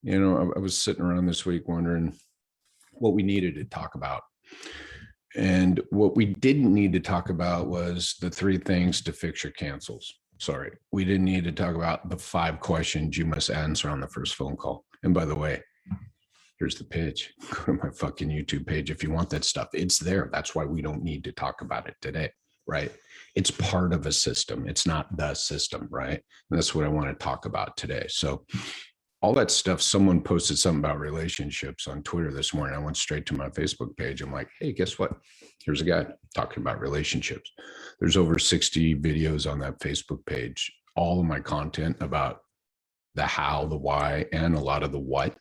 I was sitting around this week wondering what we needed to talk about. And what we didn't need to talk about was the 3 things to fix your cancels. Sorry, we didn't need to talk about the 5 questions you must answer on the first phone call. And by the way, here's the pitch. Go to my fucking YouTube page if you want that stuff. It's there. That's why we don't need to talk about it today, right? It's part of a system. It's not the system, right? And that's what I want to talk about today. So all that stuff, someone posted something about relationships on Twitter this morning. I went straight to my Facebook page. I'm like, hey, guess what? Here's a guy talking about relationships. There's over 60 videos on that Facebook page. All of my content about the how, the why, and a lot of the what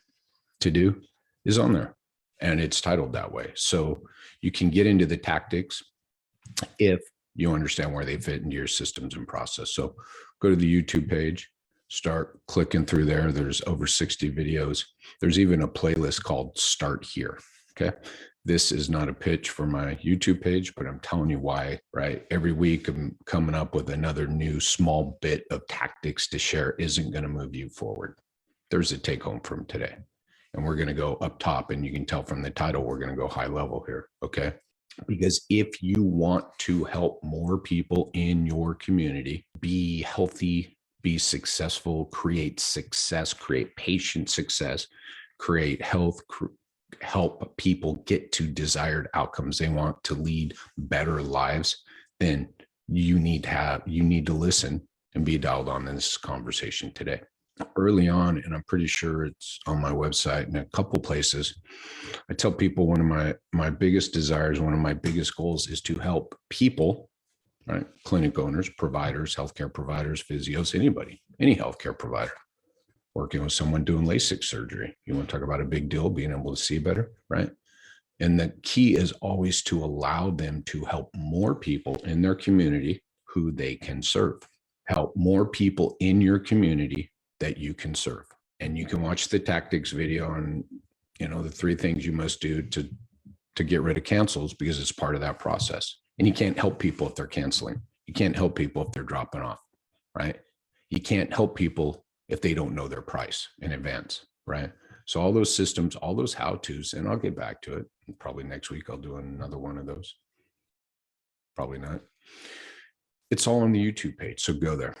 to do is on there. And it's titled that way. So you can get into the tactics if you understand where they fit into your systems and process. So go to the YouTube page, start clicking through there. There's over 60 videos. There's even a playlist called Start Here. Okay. This is not a pitch for my YouTube page, but I'm telling you why, right? Every week I'm coming up with another new small bit of tactics to share isn't going to move you forward. There's a take home from today. And we're going to go up top, and you can tell from the title, we're going to go high level here. Okay. Because if you want to help more people in your community be healthy, be successful, create success, create patient success, create health, help people get to desired outcomes they want to lead better lives, then you need to listen and be dialed on in this conversation today. Early on, and I'm pretty sure it's on my website and a couple places, I tell people one of my biggest desires, one of my biggest goals is to help people, right? Clinic owners, providers, healthcare providers, physios, anybody, any healthcare provider working with someone doing LASIK surgery. You want to talk about a big deal, being able to see better, right? And the key is always to allow them to help more people in their community who they can serve. Help more people in your community that you can serve. And you can watch the tactics video on, the 3 things you must do to get rid of cancels, because it's part of that process. And you can't help people if they're canceling. You can't help people if they're dropping off, right? You can't help people if they don't know their price in advance, right? So all those systems, all those how-tos, and I'll get back to it. Probably next week I'll do another one of those. Probably not. It's all on the YouTube page, so go there.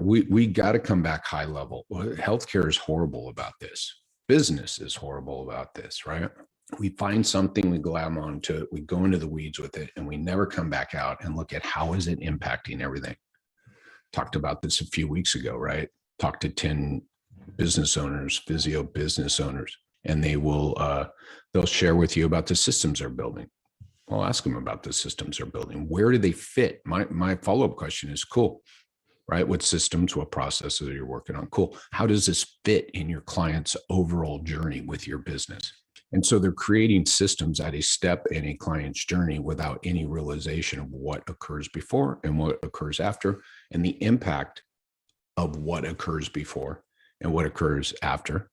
We got to come back high level. Healthcare is horrible about this. Business is horrible about this, right? We find something, we glam onto it, we go into the weeds with it, and we never come back out and look at how is it impacting everything. Talked about this a few weeks ago, right? Talked to 10 business owners, physio business owners, and they'll share with you about the systems they're building. I'll ask them about the systems they're building. Where do they fit? My follow-up question is, cool, right? What systems, what processes are you working on? Cool. How does this fit in your client's overall journey with your business? And so they're creating systems at a step in a client's journey without any realization of what occurs before and what occurs after, and the impact of what occurs before and what occurs after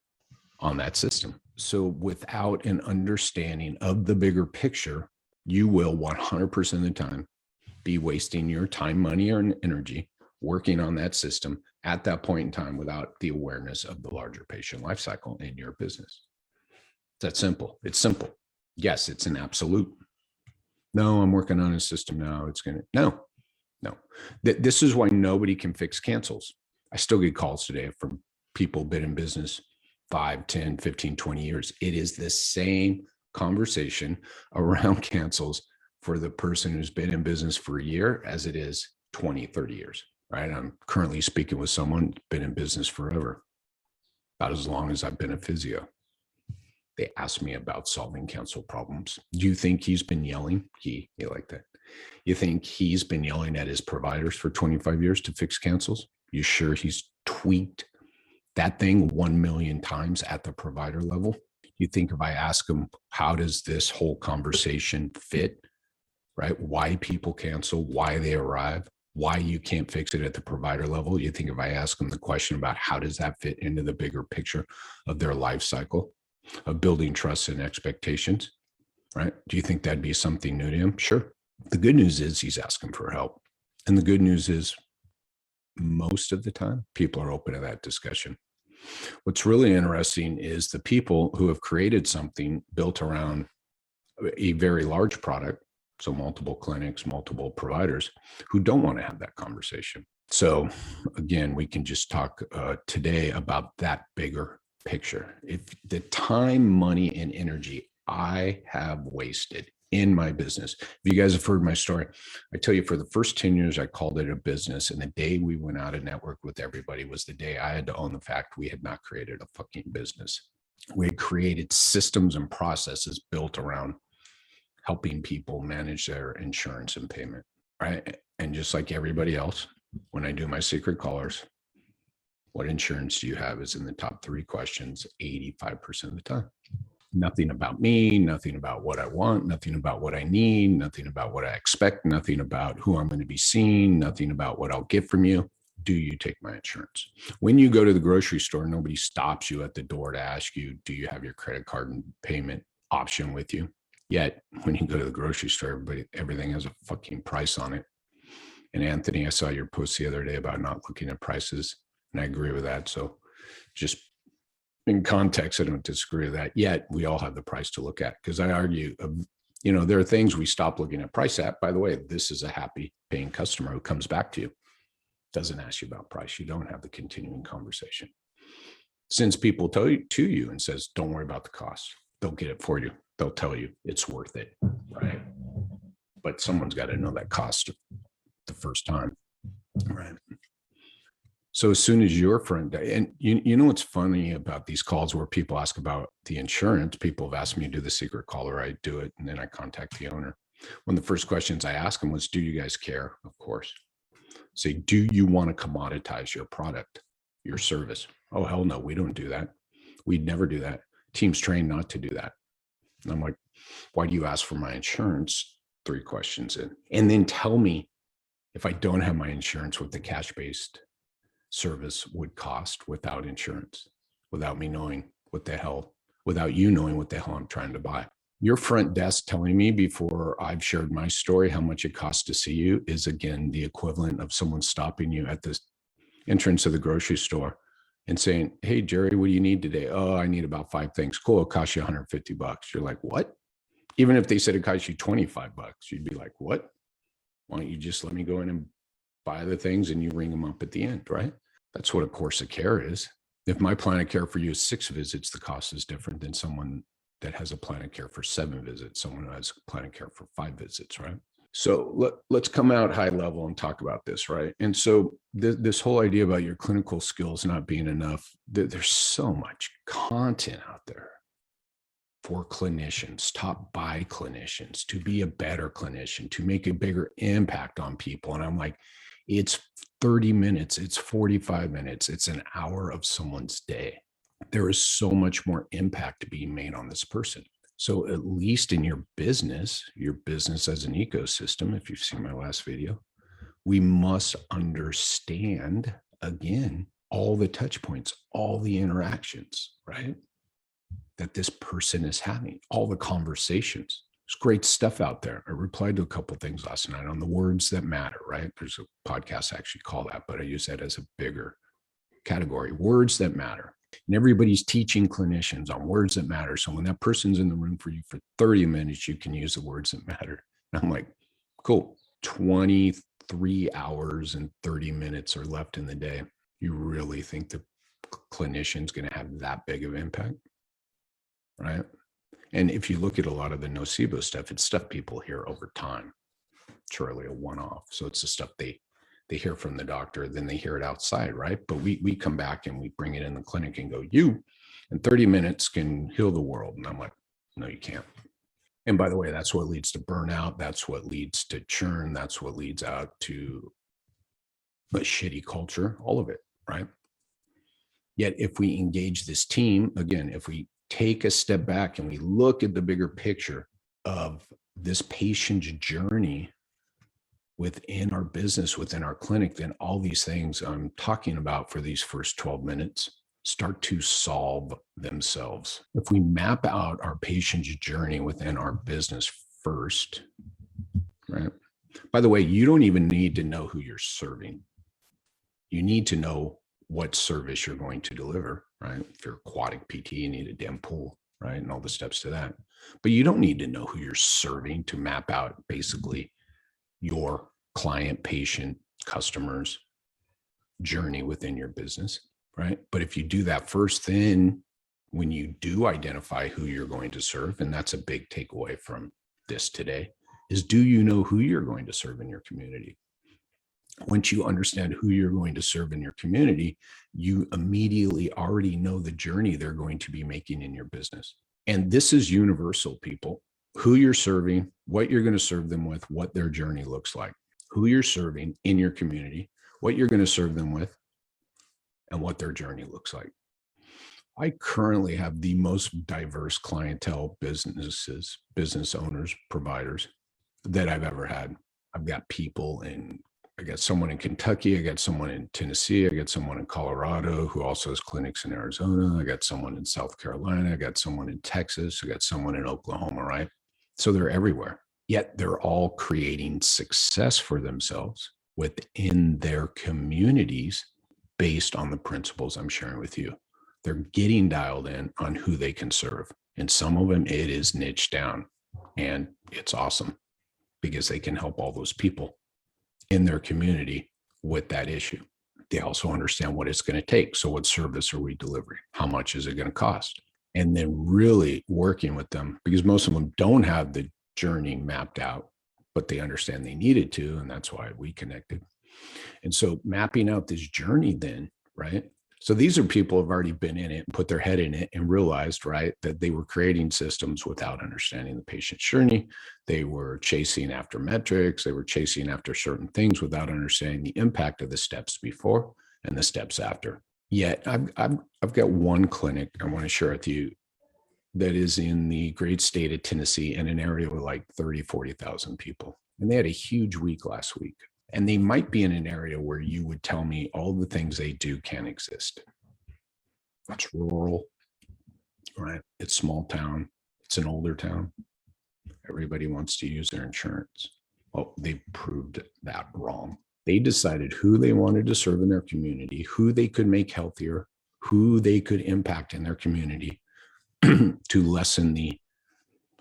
on that system. So without an understanding of the bigger picture, you will 100% of the time be wasting your time, money, or energy working on that system at that point in time without the awareness of the larger patient life cycle in your business. It's that simple. It's simple. Yes, it's an absolute. No, I'm working on a system now. No. This is why nobody can fix cancels. I still get calls today from people been in business 5, 10, 15, 20 years. It is the same conversation around cancels for the person who's been in business for a year as it is 20, 30 years. Right? I'm currently speaking with someone who's been in business forever, about as long as I've been a physio. They asked me about solving cancel problems. Do you think he's been yelling? He like that. You think he's been yelling at his providers for 25 years to fix cancels? You sure he's tweaked that thing 1 million times at the provider level? You think if I ask him, how does this whole conversation fit, right? Why people cancel, why they arrive, why you can't fix it at the provider level? You think if I ask them the question about how does that fit into the bigger picture of their life cycle of building trust and expectations, right? Do you think that'd be something new to him? Sure. The good news is he's asking for help. And the good news is most of the time, people are open to that discussion. What's really interesting is the people who have created something built around a very large product, so multiple clinics, multiple providers, who don't want to have that conversation. So again, we can just talk today about that bigger picture. If the time, money, and energy I have wasted in my business, if you guys have heard my story, I tell you, for the first 10 years, I called it a business. And the day we went out and networked with everybody was the day I had to own the fact we had not created a fucking business. We had created systems and processes built around helping people manage their insurance and payment, right? And just like everybody else, when I do my secret callers, what insurance do you have is in the top 3 questions 85% of the time. Nothing about me, nothing about what I want, nothing about what I need, nothing about what I expect, nothing about who I'm going to be seeing, nothing about what I'll get from you. Do you take my insurance? When you go to the grocery store, nobody stops you at the door to ask you, do you have your credit card and payment option with you? Yet when you go to the grocery store, everything has a fucking price on it. And Anthony, I saw your post the other day about not looking at prices, and I agree with that. So just in context, I don't disagree with that. Yet we all have the price to look at, because I argue, there are things we stop looking at price at. By the way, this is a happy paying customer who comes back to you, doesn't ask you about price. You don't have the continuing conversation. Sends people to you and says, don't worry about the cost. They'll get it for you. They'll tell you it's worth it, right? But someone's got to know that cost the first time, right? So as soon as your friend, and you know what's funny about these calls where people ask about the insurance, people have asked me to do the secret caller, I do it, and then I contact the owner. One of the first questions I ask them was, do you guys care? Of course. Say, do you want to commoditize your product, your service? Oh, hell no, we don't do that. We'd never do that. Team's trained not to do that. And I'm like, why do you ask for my insurance? 3 questions in. And then tell me if I don't have my insurance, what the cash-based service would cost without insurance, without me knowing what the hell, without you knowing what the hell I'm trying to buy. Your front desk telling me before I've shared my story how much it costs to see you is, again, the equivalent of someone stopping you at the entrance of the grocery store and saying, hey, Jerry, what do you need today? Oh, I need about 5 things. Cool, it costs you $150. You're like, what? Even if they said it costs you $25, you'd be like, what? Why don't you just let me go in and buy the things and you ring them up at the end, right? That's what a course of care is. If my plan of care for you is 6 visits, the cost is different than someone that has a plan of care for 7 visits, someone who has a plan of care for 5 visits, right? So let's come out high level and talk about this, right? And so this whole idea about your clinical skills not being enough, there's so much content out there for clinicians, taught by clinicians, to be a better clinician, to make a bigger impact on people. And I'm like, it's 30 minutes, it's 45 minutes, it's an hour of someone's day. There is so much more impact being made on this person. So at least in your business as an ecosystem, if you've seen my last video, we must understand, again, all the touch points, all the interactions, right? That this person is having, all the conversations. There's great stuff out there. I replied to a couple of things last night on the words that matter, right? There's a podcast I actually call that, but I use that as a bigger category, words that matter. And everybody's teaching clinicians on words that matter. So when that person's in the room for you for 30 minutes, you can use the words that matter. And I'm like, cool, 23 hours and 30 minutes are left in the day. You really think the clinician's going to have that big of impact? Right? And if you look at a lot of the nocebo stuff, it's stuff people hear over time. It's really a one-off. So it's the stuff they hear from the doctor, then they hear it outside, right? But we come back and we bring it in the clinic and go, you in 30 minutes can heal the world. And I'm like, no, you can't. And by the way, that's what leads to burnout. That's what leads to churn. That's what leads out to a shitty culture, all of it, right? Yet if we engage this team, again, if we take a step back and we look at the bigger picture of this patient's journey within our business, within our clinic, then all these things I'm talking about for these first 12 minutes start to solve themselves. If we map out our patient's journey within our business first, right? By the way, you don't even need to know who you're serving. You need to know what service you're going to deliver. right? If you're aquatic PT, you need a damn pool, right? And all the steps to that. But you don't need to know who you're serving to map out basically your client, patient, customers journey within your business, right? But if you do that first, then when you do identify who you're going to serve, and that's a big takeaway from this today, is do you know who you're going to serve in your community? Once you understand who you're going to serve in your community, you immediately already know the journey they're going to be making in your business. And this is universal, people. Who you're serving, what you're going to serve them with, what their journey looks like, who you're serving in your community, what you're going to serve them with, and what their journey looks like. I currently have the most diverse clientele, businesses, business owners, providers that I've ever had. I've got people I got someone in Kentucky, I got someone in Tennessee, I got someone in Colorado who also has clinics in Arizona, I got someone in South Carolina, I got someone in Texas, I got someone in Oklahoma, right? So they're everywhere. Yet they're all creating success for themselves within their communities based on the principles I'm sharing with you. They're getting dialed in on who they can serve. And some of them, it is niche down. And it's awesome because they can help all those people in their community with that issue. They also understand what it's going to take. So what service are we delivering? How much is it going to cost? And then really working with them, because most of them don't have the journey mapped out, but they understand they needed to. And that's why we connected. And so mapping out this journey then, right? So these are people who have already been in it and put their head in it and realized, right, that they were creating systems without understanding the patient's journey. They were chasing after metrics. They were chasing after certain things without understanding the impact of the steps before and the steps after. Yet I've got one clinic I want to share with you that is in the great state of Tennessee in an area with like 30, 40,000 people. And they had a huge week last week. And they might be in an area where you would tell me all the things they do can't exist. It's rural, right? It's small town. It's an older town. Everybody wants to use their insurance. Well, they proved that wrong. They decided who they wanted to serve in their community, who they could make healthier, who they could impact in their community to lessen the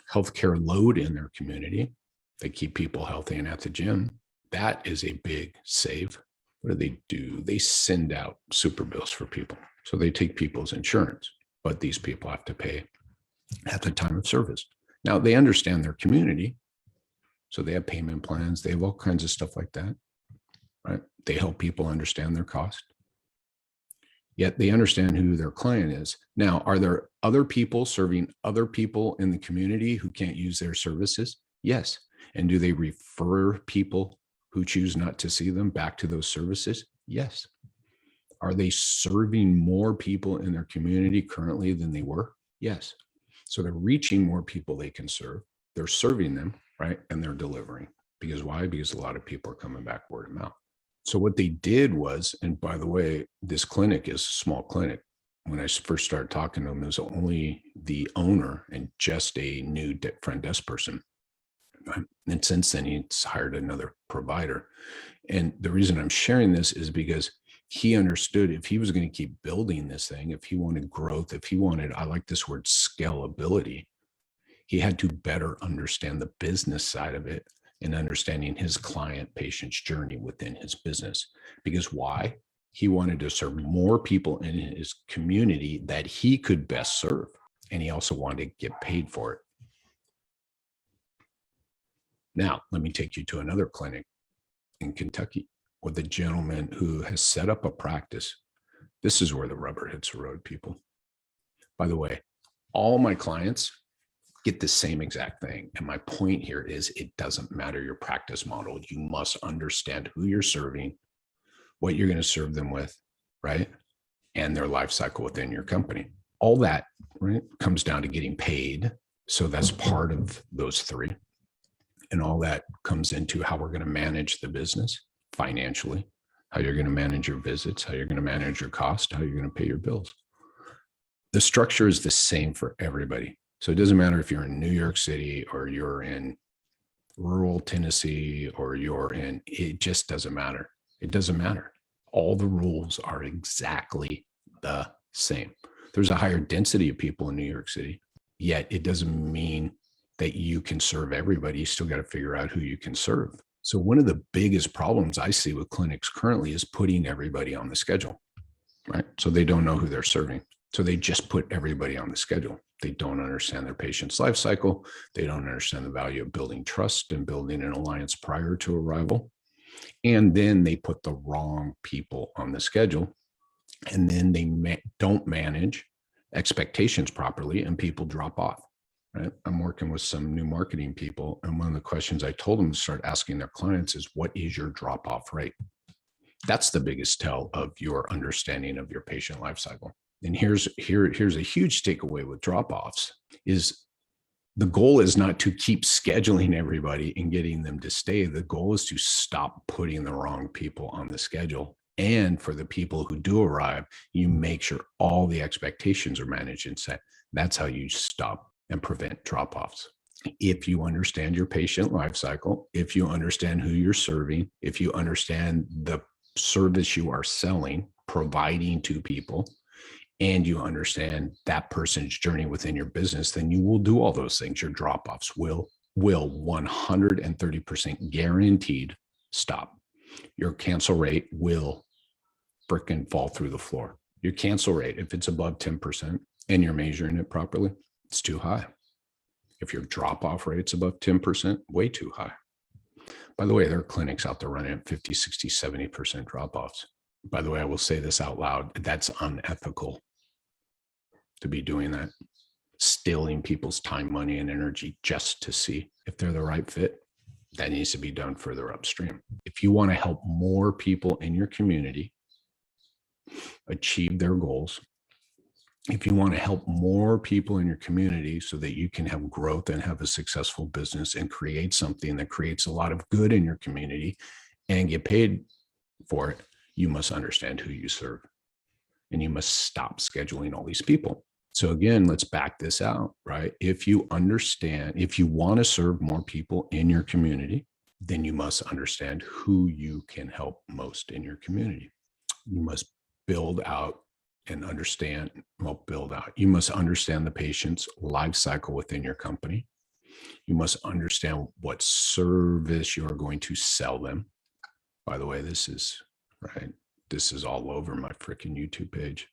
healthcare load in their community. They keep people healthy and at the gym. That is a big save. What do? They send out super bills for people. So they take people's insurance, but these people have to pay at the time of service. Now they understand their community. So they have payment plans. They have all kinds of stuff like that, right? They help people understand their cost. Yet they understand who their client is. Now, are there other people serving other people in the community who can't use their services? Yes. And do they refer people who choose not to see them back to those services? Yes. Are they serving more people in their community currently than they were? Yes. So they're reaching more people they can serve. They're serving them, right? And they're delivering. Because why? Because a lot of people are coming back word of mouth. So what they did was, and by the way, this clinic is a small clinic. When I first started talking to them, it was only the owner and just a new front desk person. And since then, he's hired another provider. And the reason I'm sharing this is because he understood if he was going to keep building this thing, if he wanted growth, if he wanted, I like this word, scalability, he had to better understand the business side of it and understanding his client patient's journey within his business. Because why? He wanted to serve more people in his community that he could best serve. And he also wanted to get paid for it. Now, let me take you to another clinic in Kentucky with a gentleman who has set up a practice. This is where the rubber hits the road, people. By the way, all my clients get the same exact thing. And my point here is it doesn't matter your practice model. You must understand who you're serving, what you're going to serve them with, right? And their life cycle within your company. All that, right, comes down to getting paid. So that's part of those three. And all that comes into how we're going to manage the business financially, how you're going to manage your visits, how you're going to manage your cost, how you're going to pay your bills. The structure is the same for everybody. So it doesn't matter if you're in New York City or you're in rural Tennessee or it just doesn't matter. It doesn't matter. All the rules are exactly the same. There's a higher density of people in New York City, yet it doesn't mean that you can serve everybody. You still got to figure out who you can serve. So one of the biggest problems I see with clinics currently is putting everybody on the schedule, right? So they don't know who they're serving. So they just put everybody on the schedule. They don't understand their patient's life cycle. They don't understand the value of building trust and building an alliance prior to arrival. And then they put the wrong people on the schedule. And then they don't manage expectations properly, and people drop off. Right? I'm working with some new marketing people, and one of the questions I told them to start asking their clients is, what is your drop-off rate? That's the biggest tell of your understanding of your patient life cycle. And here's a huge takeaway with drop-offs is the goal is not to keep scheduling everybody and getting them to stay. The goal is to stop putting the wrong people on the schedule. And for the people who do arrive, you make sure all the expectations are managed and set. That's how you stop and prevent drop-offs. If you understand your patient life cycle, if you understand who you're serving, if you understand the service you are selling, providing to people, and you understand that person's journey within your business, then you will do all those things. Your drop-offs will 130% guaranteed stop. Your cancel rate will frickin' fall through the floor. Your cancel rate, if it's above 10% and you're measuring it properly, it's too high. If your drop-off rate's above 10%, way too high. By the way, there are clinics out there running at 50, 60, 70% drop-offs. By the way, I will say this out loud. That's unethical to be doing that, stealing people's time, money, and energy just to see if they're the right fit. That needs to be done further upstream. If you want to help more people in your community achieve their goals, if you want to help more people in your community so that you can have growth and have a successful business and create something that creates a lot of good in your community and get paid for it, you must understand who you serve. And you must stop scheduling all these people. So again, let's back this out, right? If you understand, if you want to serve more people in your community, then you must understand who you can help most in your community. You must build out and understand, you must understand the patient's life cycle within your company. You must understand what service you're going to sell them. By the way, this is all over my freaking YouTube page.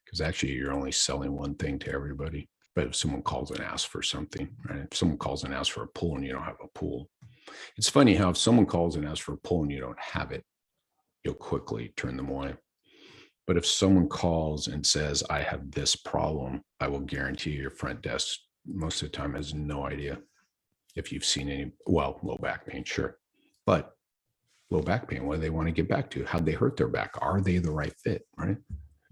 Because actually you're only selling one thing to everybody. But if someone calls and asks for something, right? If someone calls and asks for a pool and you don't have a pool, it's funny how if someone calls and asks for a pool and you don't have it, you'll quickly turn them away. But if someone calls and says, I have this problem, I will guarantee your front desk most of the time has no idea if you've seen any, low back pain, sure. But low back pain, what do they want to get back to? How'd they hurt their back? Are they the right fit, right?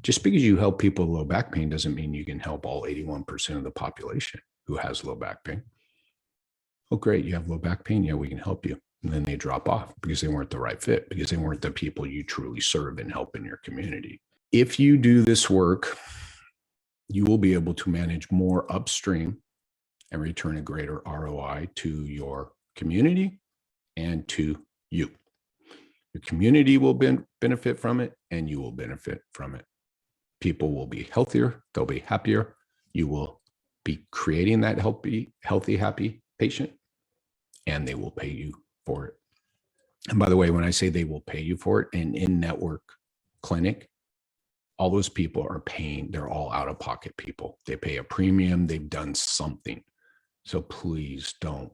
Just because you help people with low back pain doesn't mean you can help all 81% of the population who has low back pain. Oh, great, you have low back pain? Yeah, we can help you. And then they drop off because they weren't the right fit, because they weren't the people you truly serve and help in your community. If you do this work, you will be able to manage more upstream and return a greater ROI to your community and to you. Your community will benefit from it, and you will benefit from it. People will be healthier, they'll be happier. You will be creating that healthy, happy patient, and they will pay you for it. And by the way, when I say they will pay you for it, an in-network clinic, all those people are paying, they're all out-of-pocket people. They pay a premium, they've done something. So please don't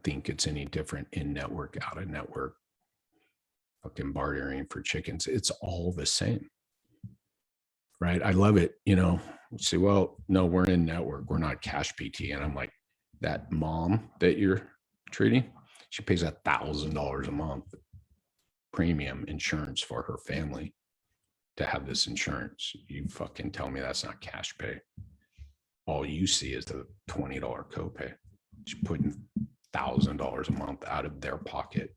think it's any different in-network, out-of-network, fucking bartering for chickens. It's all the same. Right? I love it. You say, well, no, we're in network. We're not cash PT. And I'm like, that mom that you're treating, she pays $1,000 a month premium insurance for her family to have this insurance. You fucking tell me that's not cash pay. All you see is the $20 copay. She's putting $1,000 a month out of their pocket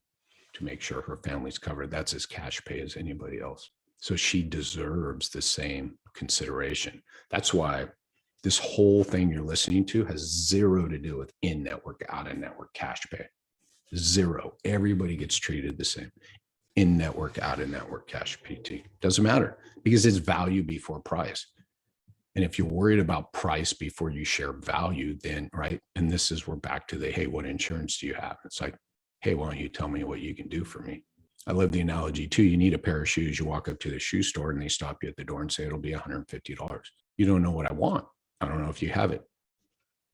to make sure her family's covered. That's as cash pay as anybody else. So she deserves the same consideration. That's why this whole thing you're listening to has zero to do with in-network, out-of-network cash pay. Zero. Everybody gets treated the same. in-network, out-of-network cash PT. Doesn't matter because it's value before price. And if you're worried about price before you share value, then right. And this is, we're back to the, hey, what insurance do you have? It's like, hey, why don't you tell me what you can do for me? I love the analogy too. You need a pair of shoes. You walk up to the shoe store and they stop you at the door and say, it'll be $150. You don't know what I want. I don't know if you have it.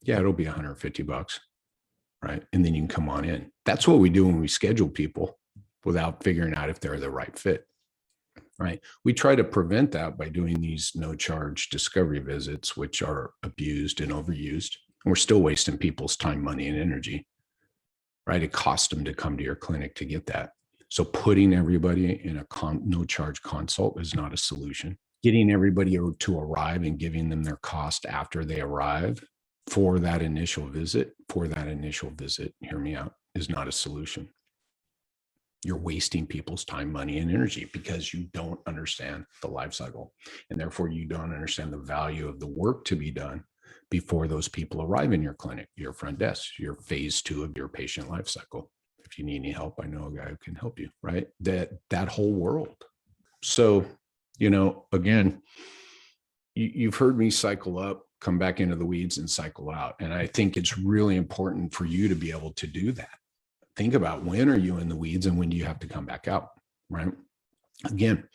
Yeah, it'll be $150. Right. And then you can come on in. That's what we do when we schedule people without figuring out if they're the right fit. Right. We try to prevent that by doing these no charge discovery visits, which are abused and overused. And we're still wasting people's time, money, and energy. Right. It costs them to come to your clinic to get that. So putting everybody in a no charge consult is not a solution. Getting everybody to arrive and giving them their cost after they arrive for that initial visit, hear me out, is not a solution. You're wasting people's time, money, and energy because you don't understand the life cycle. And therefore, you don't understand the value of the work to be done before those people arrive in your clinic, your front desk, your phase 2 of your patient life cycle. If you need any help, I know a guy who can help you, right? That whole world. So, again, you've heard me cycle up, come back into the weeds, and cycle out. And I think it's really important for you to be able to do that. Think about, when are you in the weeds and when do you have to come back out, right? Again,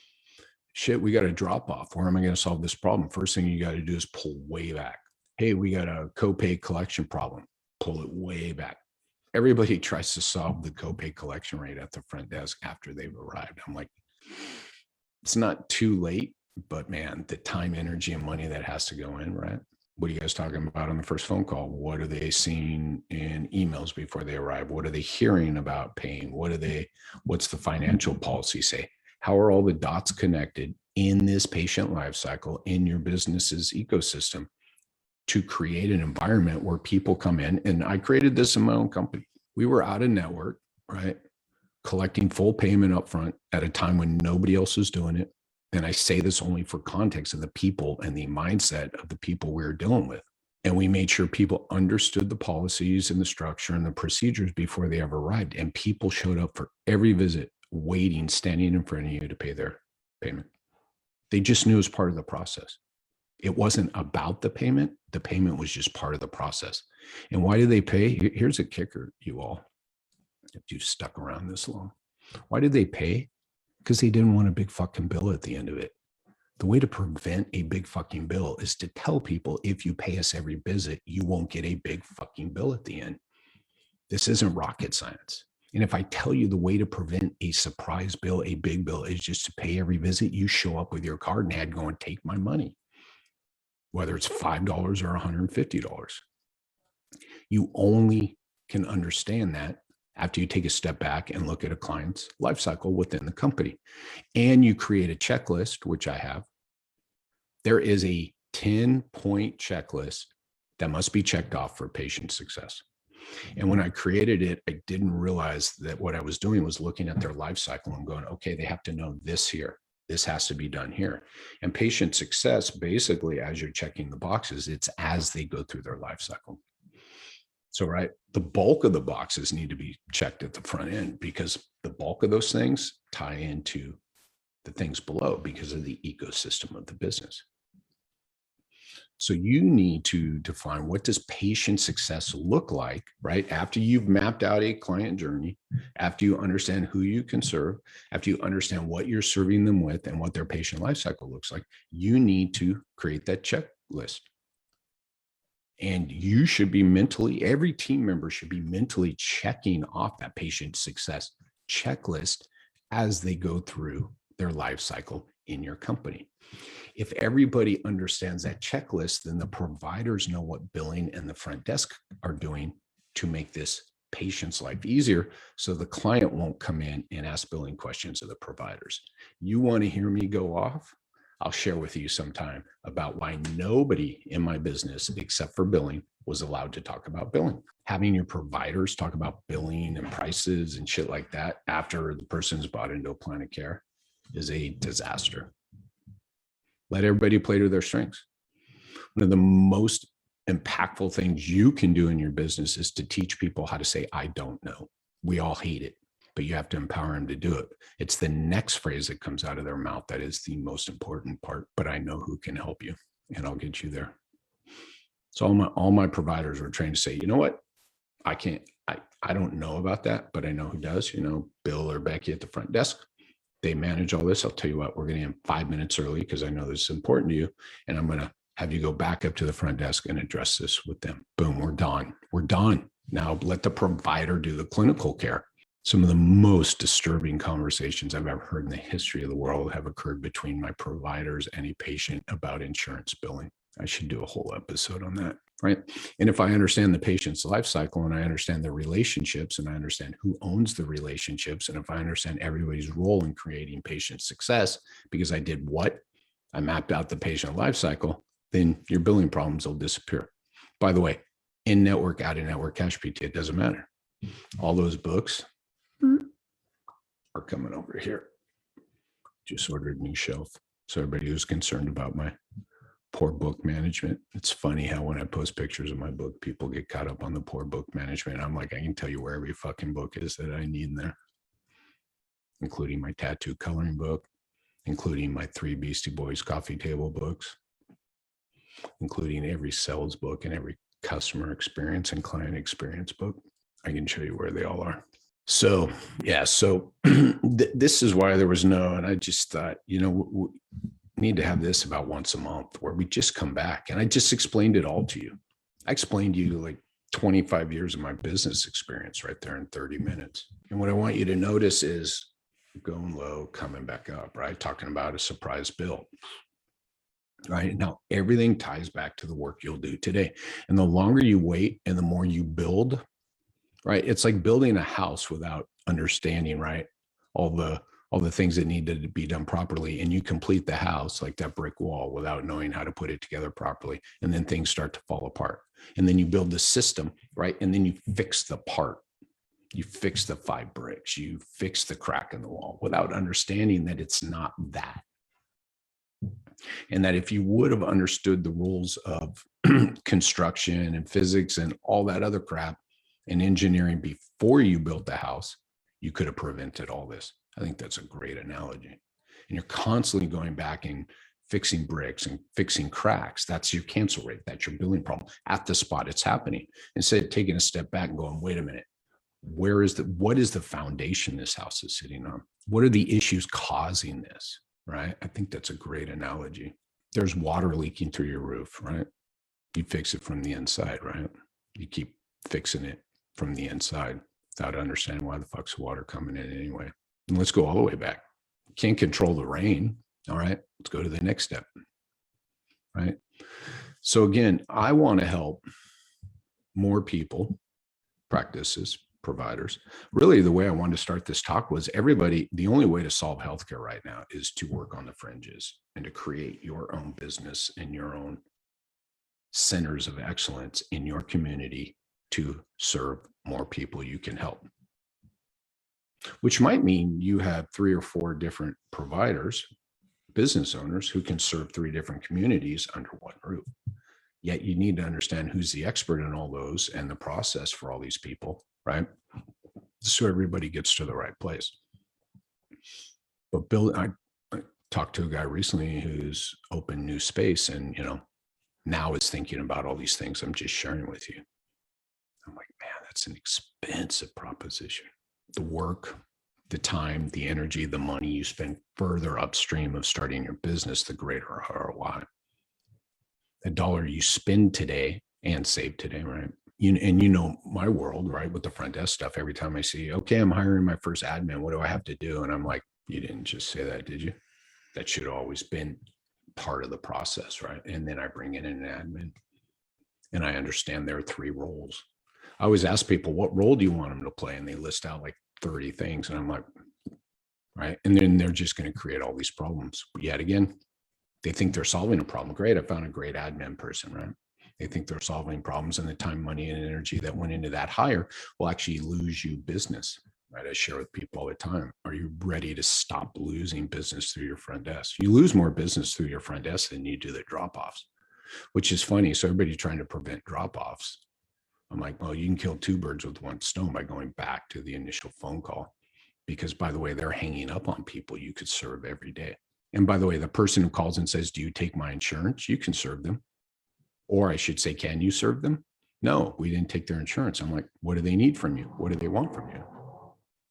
shit, we got a drop off. Where am I going to solve this problem? First thing you got to do is pull way back. Hey, we got a copay collection problem. Pull it way back. Everybody tries to solve the copay collection rate at the front desk after they've arrived. I'm like, it's not too late, but man, the time, energy, and money that has to go in, right? What are you guys talking about on the first phone call? What are they seeing in emails before they arrive? What are they hearing about paying? What's the financial policy say? How are all the dots connected in this patient life cycle in your business's ecosystem to create an environment where people come in? And I created this in my own company. We were out of network, right? Collecting full payment upfront at a time when nobody else is doing it. And I say this only for context of the people and the mindset of the people we were dealing with. And we made sure people understood the policies and the structure and the procedures before they ever arrived. And people showed up for every visit, waiting, standing in front of you to pay their payment. They just knew it was part of the process. It wasn't about the payment. The payment was just part of the process. And why do they pay? Here's a kicker, you all, if you've stuck around this long. Why did they pay? Because they didn't want a big fucking bill at the end of it. The way to prevent a big fucking bill is to tell people, if you pay us every visit, you won't get a big fucking bill at the end. This isn't rocket science. And if I tell you the way to prevent a surprise bill, a big bill, is just to pay every visit, you show up with your card and had going, take my money, whether it's $5 or $150. You only can understand that after you take a step back and look at a client's life cycle within the company. And you create a checklist, which I have. There is a 10-point checklist that must be checked off for patient success. And when I created it, I didn't realize that what I was doing was looking at their life cycle and going, okay, they have to know this here. This has to be done here. And patient success, basically, as you're checking the boxes, it's as they go through their life cycle. So, right, the bulk of the boxes need to be checked at the front end because the bulk of those things tie into the things below because of the ecosystem of the business. So you need to define, what does patient success look like, right? After you've mapped out a client journey, after you understand who you can serve, after you understand what you're serving them with and what their patient life cycle looks like, you need to create that checklist. And you should be every team member should be mentally checking off that patient success checklist as they go through their life cycle in your company. If everybody understands that checklist, then the providers know what billing and the front desk are doing to make this patient's life easier, so the client won't come in and ask billing questions of the providers. You want to hear me go off? I'll share with you sometime about why nobody in my business, except for billing, was allowed to talk about billing. Having your providers talk about billing and prices and shit like that after the person's bought into a plan of care is a disaster. Let everybody play to their strengths. One of the most impactful things you can do in your business is to teach people how to say, I don't know. We all hate it. but you have to empower them to do it. It's the next phrase that comes out of their mouth that is the most important part, but I know who can help you and I'll get you there. So all my providers were trained to say, you know what? I don't know about that, but I know who does, Bill or Becky at the front desk. They manage all this. I'll tell you what, we're going to end 5 minutes early because I know this is important to you. And I'm going to have you go back up to the front desk and address this with them. Boom, we're done. We're done. Now let the provider do the clinical care. Some of the most disturbing conversations I've ever heard in the history of the world have occurred between my providers and a patient about insurance billing. I should do a whole episode on that, right? And if I understand the patient's life cycle and I understand their relationships and I understand who owns the relationships, and if I understand everybody's role in creating patient success, because I did what? I mapped out the patient life cycle, then your billing problems will disappear. By the way, in-network, out-of-network cash PT, it doesn't matter. All those books are coming over here. Just ordered a new shelf. So everybody who's concerned about my poor book management. It's funny how when I post pictures of my book, people get caught up on the poor book management. I'm like, I can tell you where every fucking book is that I need in there, including my tattoo coloring book, including my 3 Beastie Boys coffee table books, including every sales book and every customer experience and client experience book. I can show you where they all are. So, yeah, this is why there was and I just thought, we need to have this about once a month where we just come back. And I just explained it all to you. I explained to you like 25 years of my business experience right there in 30 minutes. And what I want you to notice is going low, coming back up, right? Talking about a surprise bill. Right now, everything ties back to the work you'll do today. And the longer you wait and the more you build, right? It's like building a house without understanding, right? All the things that need to be done properly. And you complete the house like that brick wall without knowing how to put it together properly. And then things start to fall apart. And then you build the system, right? And then you fix the part. You fix the 5 bricks. You fix the crack in the wall without understanding that it's not that. And that if you would have understood the rules of construction and physics and all that other crap and engineering before you built the house, you could have prevented all this. I think that's a great analogy. And you're constantly going back and fixing bricks and fixing cracks. That's your cancel rate. That's your billing problem at the spot it's happening. Instead of taking a step back and going, wait a minute, what is the foundation this house is sitting on? What are the issues causing this? Right? I think that's a great analogy. There's water leaking through your roof, right? You fix it from the inside, right? You keep fixing it from the inside without understanding why the fuck's the water coming in anyway. And let's go all the way back. Can't control the rain. All right, let's go to the next step. Right? So again, I want to help more people, practices, providers. Really, the way I wanted to start this talk was the only way to solve healthcare right now is to work on the fringes and to create your own business and your own centers of excellence in your community to serve more people you can help. Which might mean you have 3 or 4 different providers, business owners who can serve 3 different communities under one roof. Yet you need to understand who's the expert in all those and the process for all these people, right? So everybody gets to the right place. But I talked to a guy recently who's opened new space and, now is thinking about all these things I'm just sharing with you. I'm like, man, that's an expensive proposition. The work, the time, the energy, the money you spend further upstream of starting your business, the greater ROI. The dollar you spend today and save today, right? My world, right? With the front desk stuff, every time I see, okay, I'm hiring my first admin, what do I have to do? And I'm like, you didn't just say that, did you? That should have always been part of the process, right? And then I bring in an admin and I understand there are 3 roles. I always ask people, what role do you want them to play? And they list out like 30 things. And I'm like, right. And then they're just going to create all these problems. But yet again, they think they're solving a problem. Great. I found a great admin person, right? They think they're solving problems, and the time, money, and energy that went into that hire will actually lose you business, right? I share with people all the time. Are you ready to stop losing business through your front desk? You lose more business through your front desk than you do the drop-offs, which is funny. So everybody's trying to prevent drop-offs. I'm like, well, you can kill 2 birds with 1 stone by going back to the initial phone call. because, by the way, they're hanging up on people you could serve every day. And by the way, the person who calls and says, do you take my insurance? You can serve them. Or I should say, can you serve them? No, we didn't take their insurance. I'm like, what do they need from you? What do they want from you?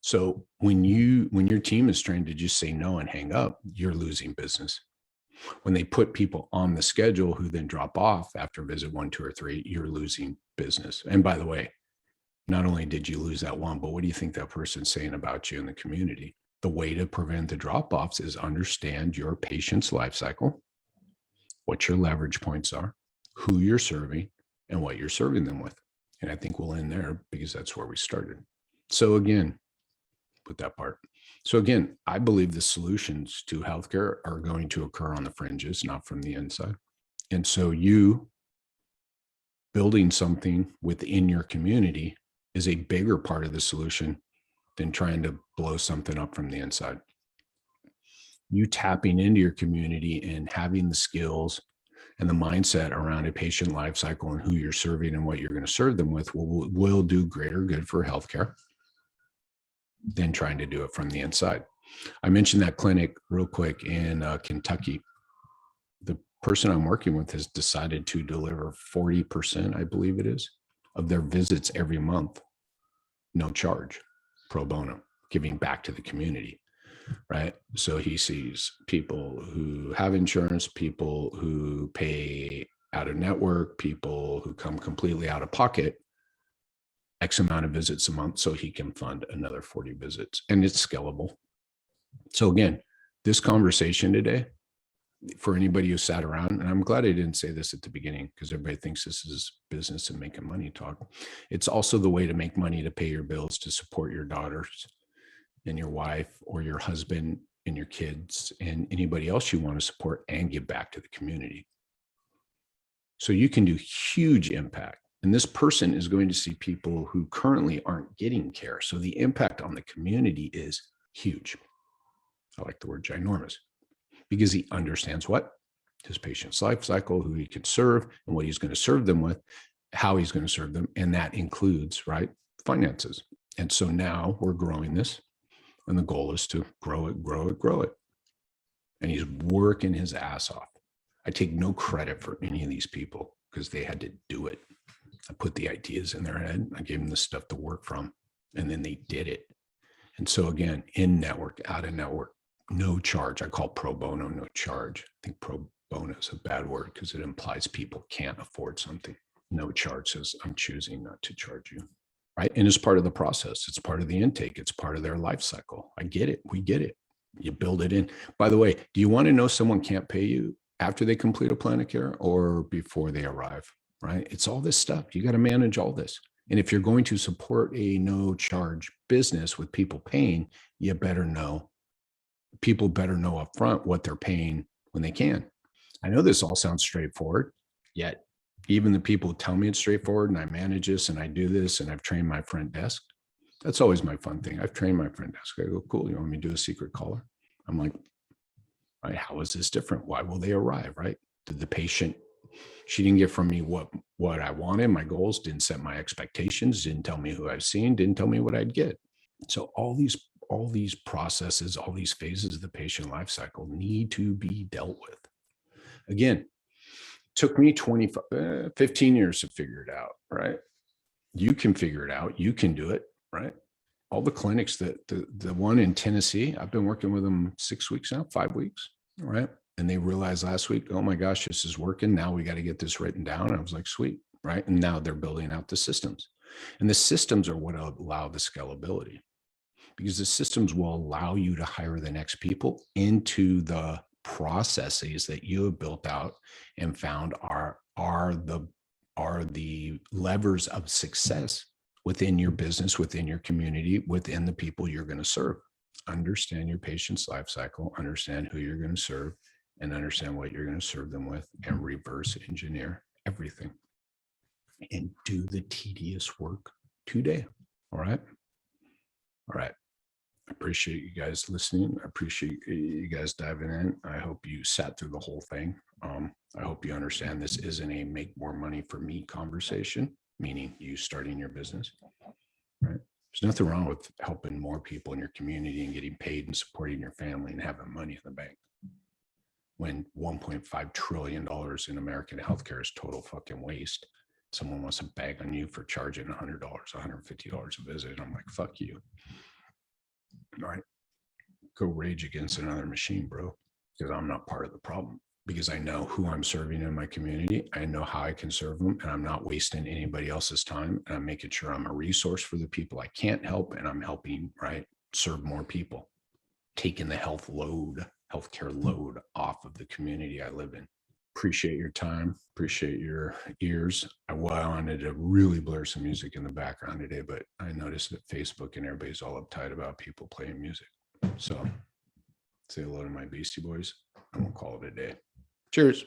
So when your team is trained to just say no and hang up, you're losing business. When they put people on the schedule who then drop off after visit 1, 2, or 3, you're losing business. And by the way, not only did you lose that one, but what do you think that person's saying about you in the community? The way to prevent the drop-offs is understand your patient's life cycle, what your leverage points are, who you're serving, and what you're serving them with. And I think we'll end there because that's where we started. So again, with that part. So again, I believe the solutions to healthcare are going to occur on the fringes, not from the inside. And so you building something within your community is a bigger part of the solution than trying to blow something up from the inside. You tapping into your community and having the skills and the mindset around a patient life cycle and who you're serving and what you're going to serve them with will do greater good for healthcare than trying to do it from the inside. I mentioned that clinic real quick in Kentucky. The person I'm working with has decided to deliver 40%, I believe it is, of their visits every month, no charge, pro bono, giving back to the community, right? So he sees people who have insurance, people who pay out of network, people who come completely out of pocket, X amount of visits a month, so he can fund another 40 visits, and it's scalable. So again, this conversation today, for anybody who sat around, and I'm glad I didn't say this at the beginning because everybody thinks this is business and making money talk. It's also the way to make money to pay your bills, to support your daughters and your wife or your husband and your kids and anybody else you want to support and give back to the community. So you can do huge impact. And this person is going to see people who currently aren't getting care. So the impact on the community is huge. I like the word ginormous because he understands what? His patient's life cycle, who he can serve and what he's going to serve them with, how he's going to serve them. And that includes, right, finances. And so now we're growing this. And the goal is to grow it, grow it, grow it. And he's working his ass off. I take no credit for any of these people because they had to do it. I put the ideas in their head. I gave them the stuff to work from, and then they did it. And so again, in network, out of network, no charge. I call pro bono no charge. I think pro bono is a bad word because it implies people can't afford something. No charge says I'm choosing not to charge you. Right. And it's part of the process. It's part of the intake. It's part of their life cycle. I get it. We get it. You build it in. By the way, do you want to know someone can't pay you after they complete a plan of care or before they arrive? Right. It's all this stuff. You got to manage all this. And if you're going to support a no charge business with people paying, you better know. People better know up front what they're paying when they can. I know this all sounds straightforward, yet even the people who tell me it's straightforward and I manage this and I do this and I've trained my front desk. That's always my fun thing. I've trained my front desk. I go, cool. You want me to do a secret caller? I'm like, all right, how is this different? Why will they arrive? Right? Did the patient, she didn't get from me what I wanted, my goals, didn't set my expectations, didn't tell me who I've seen, didn't tell me what I'd get. So all these processes, all these phases of the patient life cycle need to be dealt with. Again, took me 15 years to figure it out, right? You can figure it out. You can do it, right? All the clinics that the one in Tennessee, I've been working with them 6 weeks now, 5 weeks, right? And they realized last week, oh my gosh, this is working. Now we got to get this written down. I was like, sweet, right? And now they're building out the systems. And the systems are what allow the scalability, because the systems will allow you to hire the next people into the processes that you have built out and found are the levers of success within your business, within your community, within the people you're going to serve. Understand your patient's life cycle, understand who you're going to serve, and understand what you're going to serve them with, and reverse engineer everything and do the tedious work today. All right. All right. I appreciate you guys listening. I appreciate you guys diving in. I hope you sat through the whole thing. I hope you understand this isn't a make more money for me conversation, meaning you starting your business, right? There's nothing wrong with helping more people in your community and getting paid and supporting your family and having money in the bank. When $1.5 trillion in American healthcare is total fucking waste. Someone wants to bag on you for charging $100, $150 a visit. I'm like, fuck you. All right. Go rage against another machine, bro, because I'm not part of the problem. Because I know who I'm serving in my community. I know how I can serve them, and I'm not wasting anybody else's time. And I'm making sure I'm a resource for the people I can't help, and I'm helping, right, serve more people, taking the healthcare load off of the community I live in. Appreciate your time. Appreciate your ears. I wanted to really blur some music in the background today, but I noticed that Facebook and everybody's all uptight about people playing music. So say hello to my Beastie Boys, and we'll call it a day. Cheers.